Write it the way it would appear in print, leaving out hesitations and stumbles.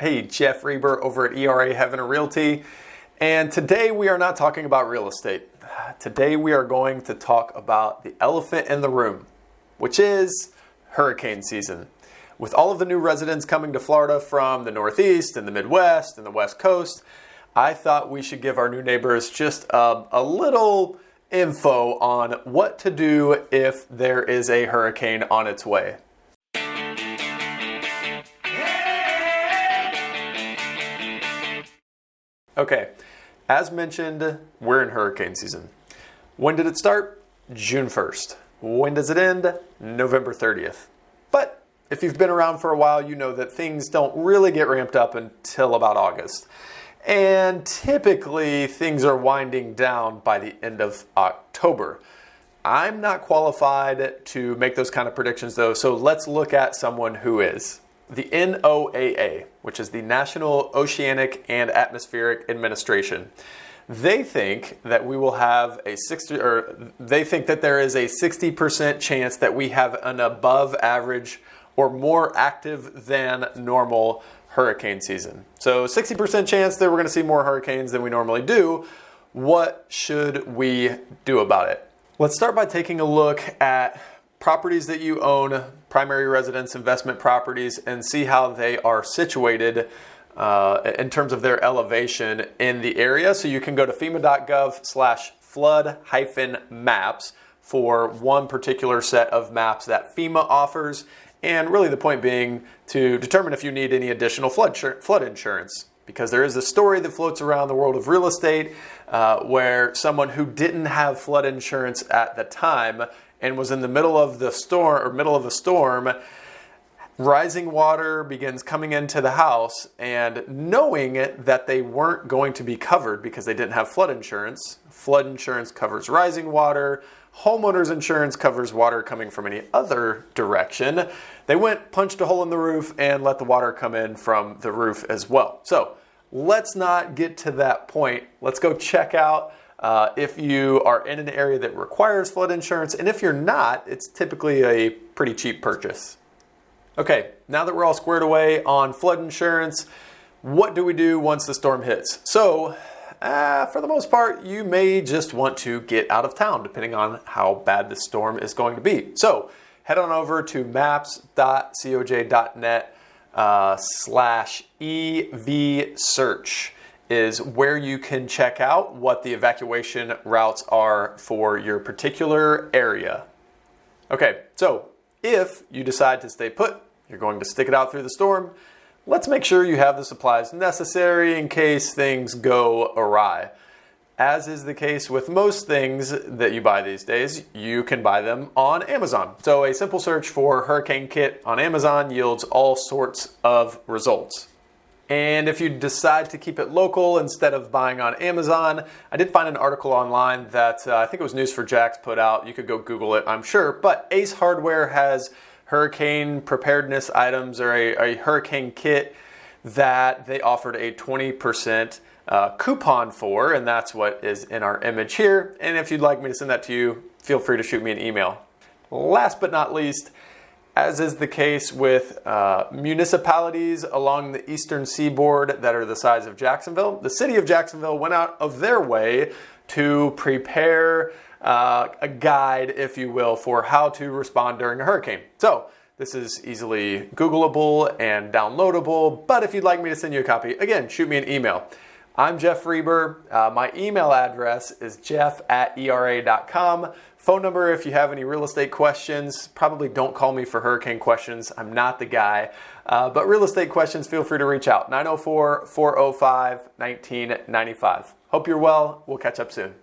Hey, Jeff Reber over at ERA Heavener Realty. And today we are not talking about real estate. Today we are going to talk about the elephant in the room, which is hurricane season. With all of the new residents coming to Florida from the Northeast and the Midwest and the West Coast, I thought we should give our new neighbors just a little info on what to do if there is a hurricane on its way. Okay, as mentioned, we're in hurricane season. When did it start? June 1st. When does it end? November 30th. But if you've been around for a while, you know that things don't really get ramped up until about August. And typically, things are winding down by the end of October. I'm not qualified to make those kind of predictions though, so let's look at someone who is. The NOAA, which is the National Oceanic and Atmospheric Administration, they think that we will have they think that there is a 60% chance that we have an above average or more active than normal hurricane season. So 60% chance that we're going to see more hurricanes than we normally do. What should we do about it? Let's start by taking a look at properties that you own, primary residence investment properties, and see how they are situated in terms of their elevation in the area. So you can go to FEMA.gov/flood-maps for one particular set of maps that FEMA offers. And really the point being to determine if you need any additional flood insurance. Because there is a story that floats around the world of real estate where someone who didn't have flood insurance at the time and was in the middle of a storm, rising water begins coming into the house, and knowing that they weren't going to be covered because they didn't have flood insurance covers rising water, homeowners insurance covers water coming from any other direction. They went, punched a hole in the roof, and let the water come in from the roof as well. So let's not get to that point. Let's go check out if you are in an area that requires flood insurance, and if you're not, it's typically a pretty cheap purchase. Okay, now that we're all squared away on flood insurance, what do we do once the storm hits? So, for the most part, you may just want to get out of town, depending on how bad the storm is going to be. So, head on over to maps.coj.net /EV search. Is where you can check out what the evacuation routes are for your particular area. Okay, so if you decide to stay put, you're going to stick it out through the storm, let's make sure you have the supplies necessary in case things go awry. As is the case with most things that you buy these days, you can buy them on Amazon. So a simple search for hurricane kit on Amazon yields all sorts of results. And if you decide to keep it local instead of buying on Amazon, I did find an article online that I think it was News4Jax put out. You could go Google it, I'm sure. But Ace Hardware has hurricane preparedness items, or a hurricane kit that they offered a 20% coupon for, and that's what is in our image here. And if you'd like me to send that to you, feel free to shoot me an email. Last but not least, as is the case with municipalities along the eastern seaboard that are the size of Jacksonville, the city of Jacksonville went out of their way to prepare a guide, if you will, for how to respond during a hurricane. So this is easily Googleable and downloadable, but if you'd like me to send you a copy, again, shoot me an email. I'm Jeff Reber. My email address is jeff@era.com. Phone number if you have any real estate questions. Probably don't call me for hurricane questions. I'm not the guy. But real estate questions, feel free to reach out. 904-405-1995. Hope you're well. We'll catch up soon.